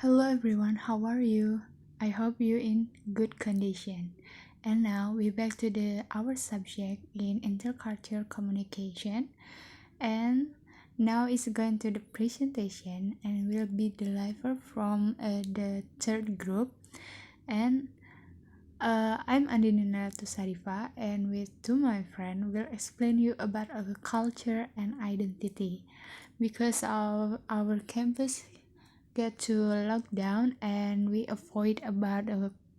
Hello everyone, how are you? I hope you in good condition. And now we back to our subject in intercultural communication. And now it's going to the presentation and will be delivered from the third group. And I'm Andina Sarifa, and with two my friend will explain you about our culture and identity because our campus get to lockdown and we avoid about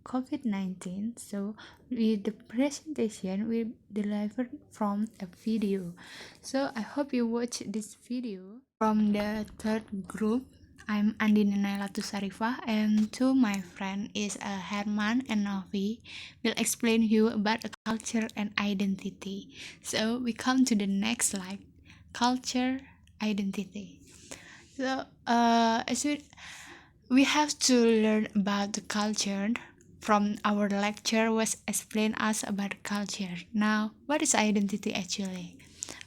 COVID-19. So with the presentation we delivered from a video. So I hope you watch this video. From the third group, I'm Andina Sarifa, and two my friend is Herman and Novi will explain you about a culture and identity. So we come to the next slide, culture identity. So, as we have to learn about the culture from our lecture was explain us about culture. Now, what is identity actually?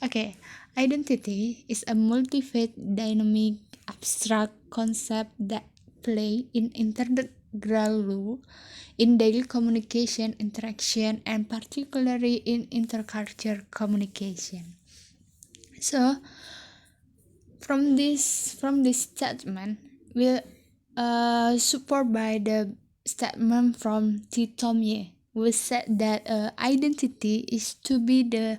Okay, identity is a multifaceted, dynamic, abstract concept that play in integral role in daily communication, interaction, and particularly in intercultural communication. So, from this statement will support by the statement from Titomye, which said that identity is to be the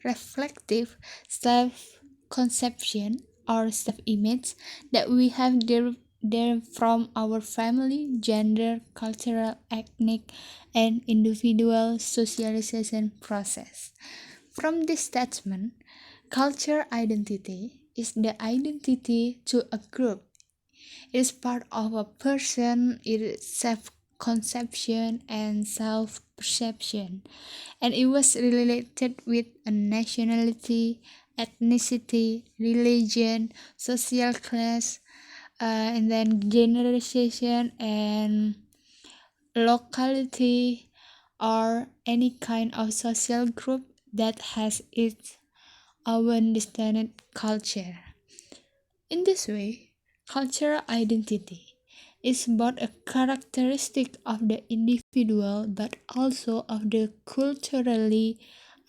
reflective self-conception or self-image that we have derived from our family, gender, cultural, ethnic, and individual socialization process. From this statement, culture identity is the identity to a group. It is part of a person, it is self-conception and self-perception, and it was related with a nationality, ethnicity, religion, social class, and then generation and locality, or any kind of social group that has its own distinct culture. In this way, cultural identity is both a characteristic of the individual but also of the culturally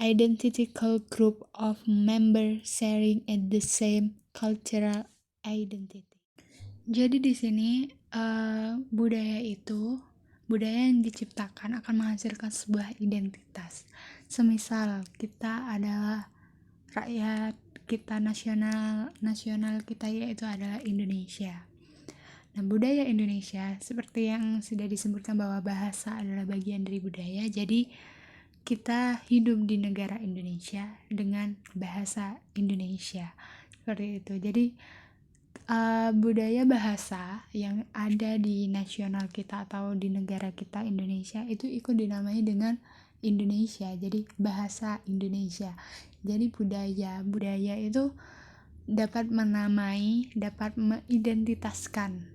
identical group of members sharing at the same cultural identity. Jadi di sini budaya yang diciptakan akan menghasilkan sebuah identitas. Semisal kita adalah rakyat, kita nasional kita yaitu adalah Indonesia. Nah, budaya Indonesia seperti yang sudah disebutkan bahwa bahasa adalah bagian dari budaya. Jadi kita hidup di negara Indonesia dengan bahasa Indonesia. Seperti itu. Jadi budaya bahasa yang ada di nasional kita atau di negara kita Indonesia itu ikut dinamai dengan Indonesia. Jadi bahasa Indonesia. Jadi budaya itu dapat menamai, dapat mengidentitaskan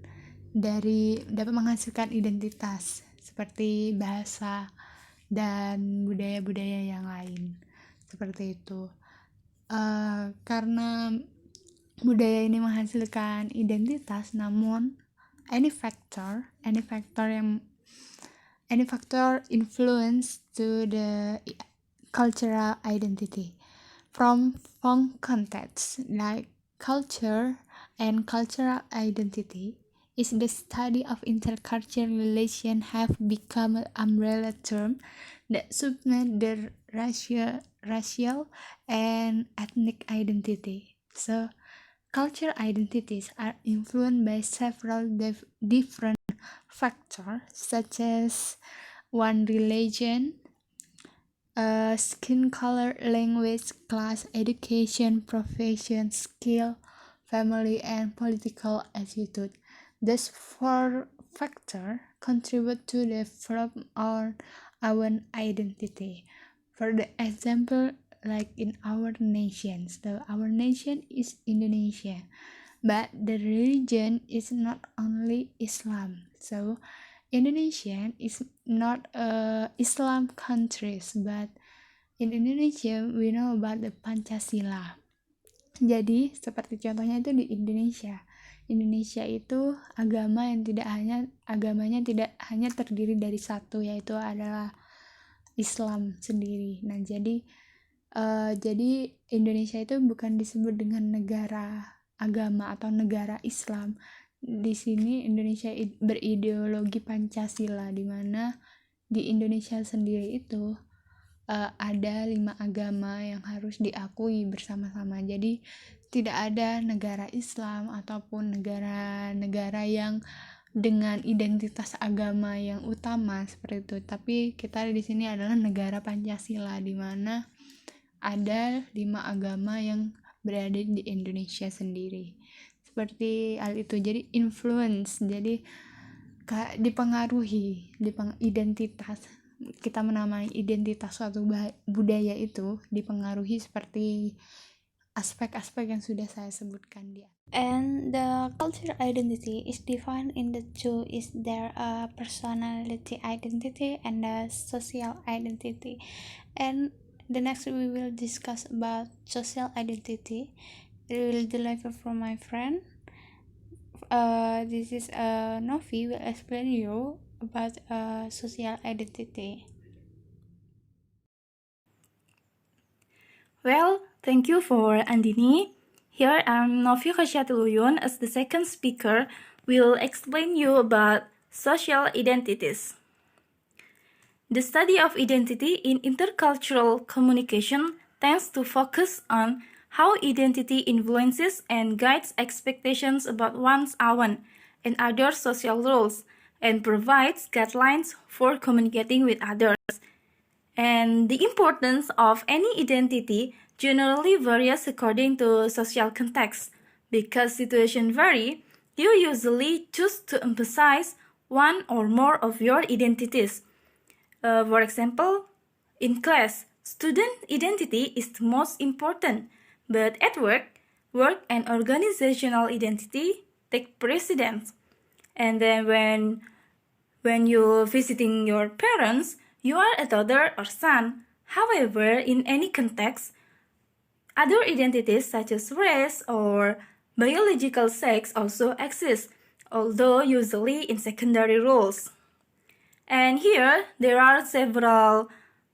dapat menghasilkan identitas seperti bahasa dan budaya-budaya yang lain seperti itu. Karena budaya ini menghasilkan identitas, namun any factor influence to the cultural identity from context like culture and cultural identity is the study of intercultural relations have become an umbrella term that subsumes the racial and ethnic identity. So cultural identities are influenced by several different factors such as one religion, skin color, language, class, education, profession, skill, family, and political attitude. These four factors contribute to develop our own identity. For the example, like in our nations, our nation is Indonesia, but the religion is not only Islam. So Indonesia is not a Islam countries, but in Indonesia we know about the Pancasila. Jadi seperti contohnya itu di Indonesia Indonesia itu agamanya tidak hanya terdiri dari satu, yaitu adalah Islam sendiri. Nah, jadi Indonesia itu bukan disebut dengan negara agama atau negara Islam. Di sini Indonesia berideologi Pancasila, di mana di Indonesia sendiri itu ada 5 agama yang harus diakui bersama-sama. Jadi tidak ada negara Islam ataupun negara-negara yang dengan identitas agama yang utama seperti itu. Tapi kita di sini adalah negara Pancasila, di mana ada 5 agama yang berada di Indonesia sendiri. Seperti hal itu, jadi influence, jadi dipengaruhi identitas, kita menamai identitas suatu budaya itu dipengaruhi seperti aspek-aspek yang sudah saya sebutkan dia. And the cultural identity is defined in the two, is there a personality identity and a social identity. And the next we will discuss about social identity. It will deliver from my friend. This is Novi will explain you about social identity. Well, thank you for Andini. Here I'm Novi Khasyatiluyun as the second speaker will explain you about social identities. The study of identity in intercultural communication tends to focus on how identity influences and guides expectations about one's own and other social roles and provides guidelines for communicating with others. And the importance of any identity generally varies according to social context. Because situations vary, you usually choose to emphasize one or more of your identities. For example, in class, student identity is the most important, but at work and organizational identity take precedence. And then when you're visiting your parents, you are a daughter or son. However, in any context, other identities such as race or biological sex also exist, although usually in secondary roles. And here, there are several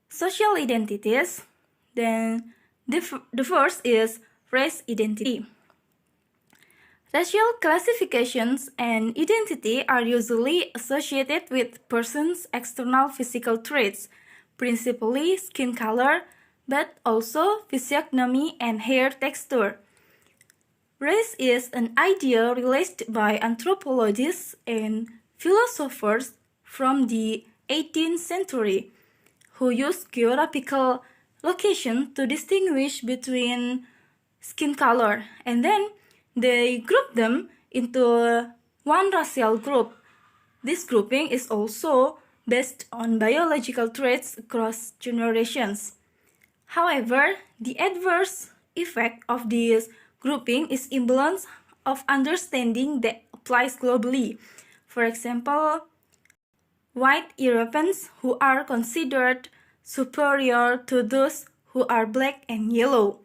social identities. Then the first is race identity. Racial classifications and identity are usually associated with persons' external physical traits, principally skin color, but also physiognomy and hair texture. Race is an idea released by anthropologists and philosophers from the 18th century, who used geographical location to distinguish between skin color, and then they group them into one racial group. This grouping is also based on biological traits across generations. However, the adverse effect of this grouping is imbalance of understanding that applies globally. For example, white Europeans who are considered superior to those who are black and yellow.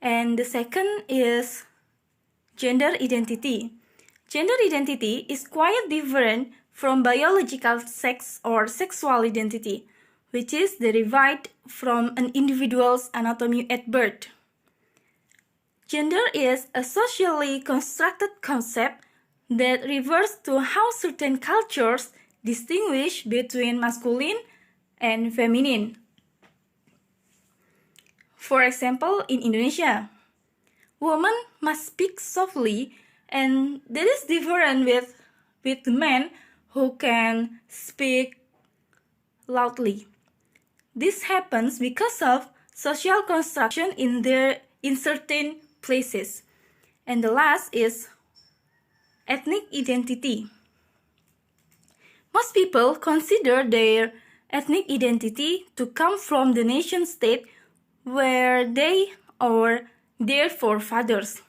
And the second is gender identity. Gender identity is quite different from biological sex or sexual identity, which is derived from an individual's anatomy at birth. Gender is a socially constructed concept that refers to how certain cultures distinguish between masculine and feminine. For example, in Indonesia, women must speak softly, and that is different with men who can speak loudly. This happens because of social construction in certain places. And the last is ethnic identity. Most people consider their ethnic identity to come from the nation state where they or their forefathers.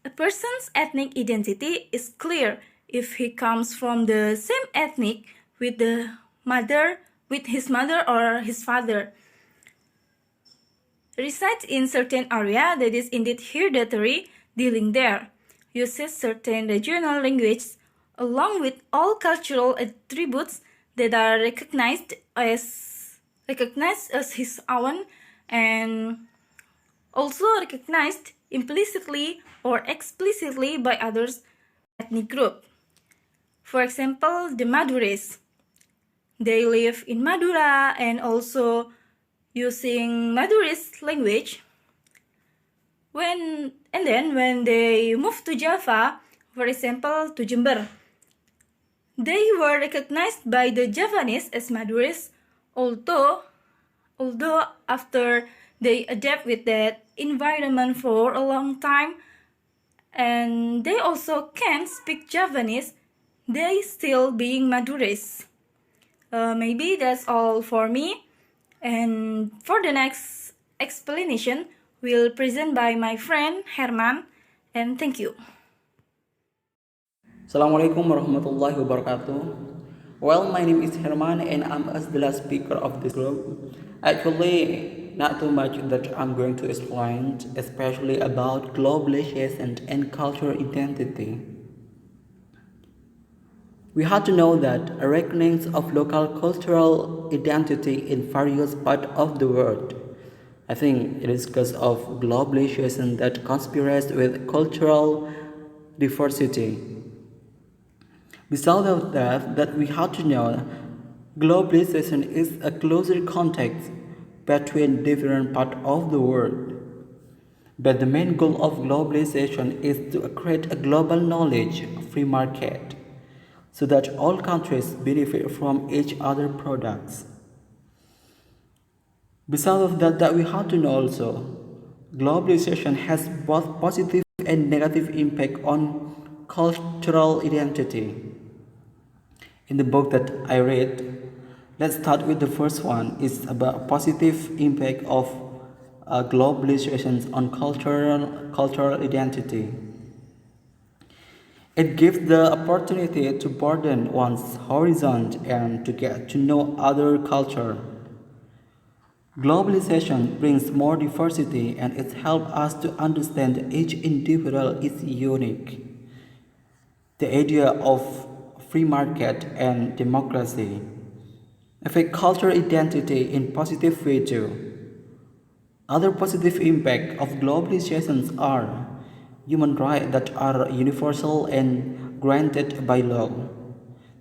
A person's ethnic identity is clear if he comes from the same ethnic with his mother or his father, resides in certain area that is indeed hereditary dealing there. uses certain regional languages along with all cultural attributes that are recognized as his own and also recognized implicitly or explicitly by others ethnic group. For example, the Maduris. They live in Madura and also using Maduris language. When they moved to Java, for example, to Jember, they were recognized by the Javanese as Maduris, although after they adapt with that environment for a long time and they also can speak Javanese, they still being Maduris. Maybe that's all for me. And for the next explanation, will present by my friend Herman. And thank you. Assalamualaikum warahmatullahi wabarakatuh. Well, my name is Herman and I'm as the last speaker of this group. Actually, not too much that I'm going to explain, especially about globalization and cultural identity. We have to know that a reckoning of local cultural identity in various parts of the world. I think it is because of globalization that conspires with cultural diversity. Besides of that we have to know globalization is a closer context between different parts of the world. But the main goal of globalization is to create a global knowledge free market so that all countries benefit from each other products. Besides of that we have to know also globalization has both positive and negative impact on cultural identity. In the book that I read, let's start with the first one. It's about positive impact of globalization on cultural identity. It gives the opportunity to broaden one's horizon and to get to know other culture. Globalization brings more diversity and it helps us to understand each individual is unique. The idea of free market and democracy affect cultural identity in positive way too. Other positive impact of globalizations are human rights that are universal and granted by law,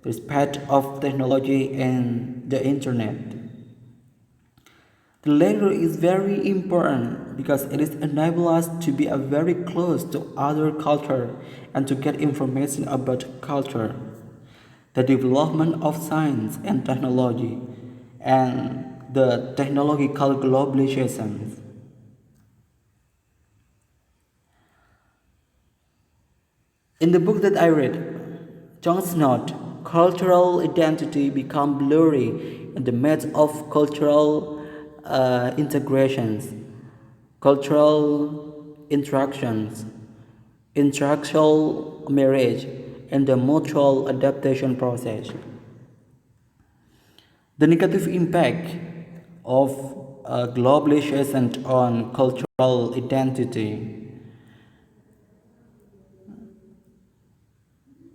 the respect of technology and the internet. The latter is very important because it is enable us to be very close to other culture and to get information about culture. The development of science and technology and the technological globalization. In the book that I read, John's note, cultural identity become blurry in the midst of cultural integrations, cultural interactions, interactional marriage, and the mutual adaptation process. The negative impact of globalization on cultural identity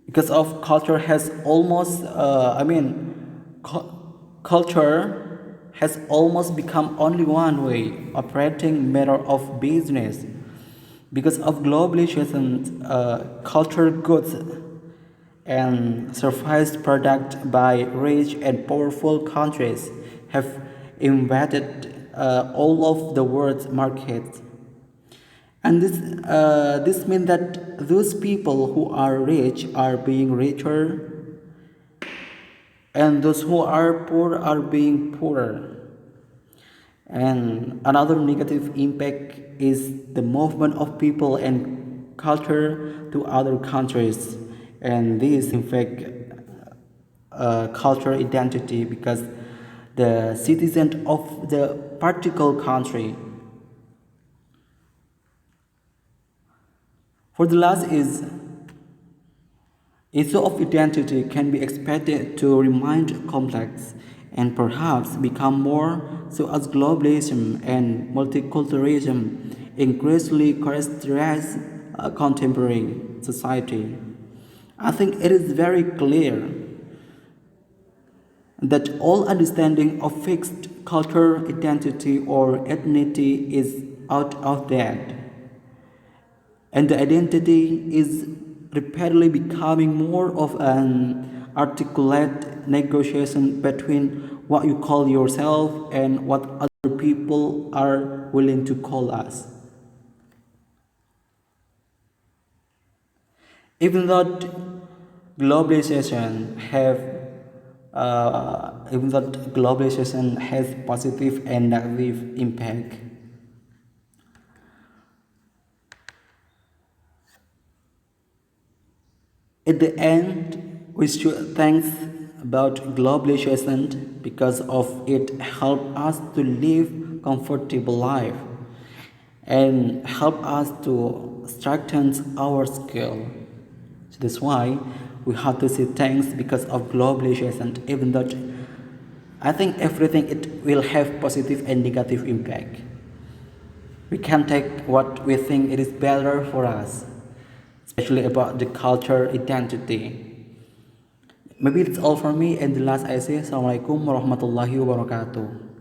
because of culture has almost culture has almost become only one way operating matter of business because of globalization culture goods and surface product by rich and powerful countries have invaded all of the world's markets. And this means that those people who are rich are being richer, and those who are poor are being poorer. And another negative impact is the movement of people and culture to other countries, and this affect cultural identity because the citizen of the particular country. For the last is issue of identity can be expected to remain complex and perhaps become more so as globalism and multiculturalism increasingly characterize contemporary society. I think it is very clear that all understanding of fixed cultural identity or ethnicity is out of date, and the identity is rapidly becoming more of an articulate negotiation between what you call yourself and what other people are willing to call us. Even though globalization have even though globalization has positive and negative impact, at the end we should thank about globalization because of it help us to live comfortable life and help us to strengthen our skill. So that's why we have to say thanks because of globalization, even though I think everything it will have positive and negative impact. We can take what we think it is better for us, especially about the culture identity. Maybe that's all for me, and the last I say Assalamualaikum warahmatullahi wabarakatuh.